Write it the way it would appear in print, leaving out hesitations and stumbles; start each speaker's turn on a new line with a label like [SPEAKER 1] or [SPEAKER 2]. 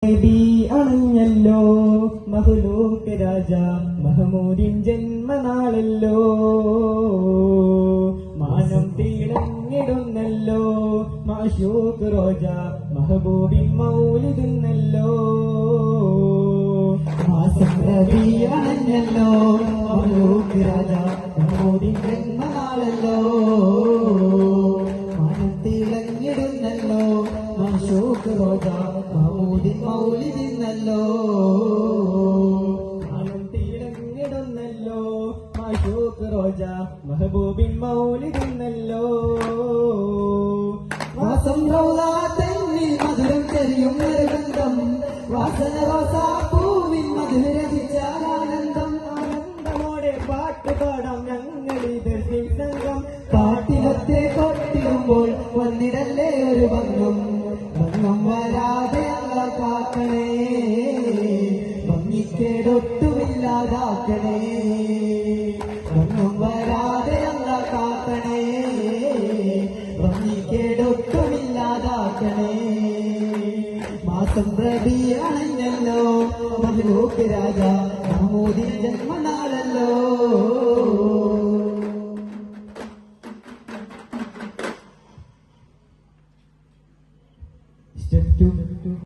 [SPEAKER 1] നബി അണഞ്ഞല്ലോ മഹ്ലൂക്ക് രാജ മഹമൂദിൻ ജന്മനാളല്ലോ മാനം തീളങ്ങിടുന്നല്ലോ മാഷൂക്ക് റോജ മഹബൂബിൻ മൗലിദുന്നല്ലോ മാസം നബി അണഞ്ഞല്ലോ മഹ്ലൂക്ക് രാജ മഹമൂദിൻ ജന്മനാളല്ലോ മാനം തീളങ്ങിടുന്നല്ലോ മാഷൂക്ക് റോജ മൗലിദിന്നല്ലോ മാനം തീളങ്ങിടുന്നല്ലോ മാഷൂക്ക് റോജ മഹബൂബിൻ മൗലിദിന്നല്ലോ വാസം റൗളാത്തന്നിൽ മധുരം ചെറിയും നിർബന്ധം വാസന റോസാപ്പൂവിൻ മധുരഹിച്ചാൽ ആനന്ദം ആനന്ദമോടെ പാട്ട് പാടാം ഞങ്ങളിത് സംഘം പാട്ടിലത്തെ കൊട്ടിടുമ്പോൾ വന്നിടല്ലേ ഒരു ഭംഗം ഭംഗം വരാതെ കാക്കണേ ഭംഗിക്കേടൊട്ടുമില്ലാതാക്കണേ ഭംഗം വരാതെ കാക്കണേ ഭംഗിക്കേടൊട്ടുമില്ലാതാക്കണേ മാസം പ്രതി അണഞ്ഞല്ലോ മഹ്ലൂക്ക് രാജ മഹമൂദിൻ ജന്മനാളല്ലോ Step 2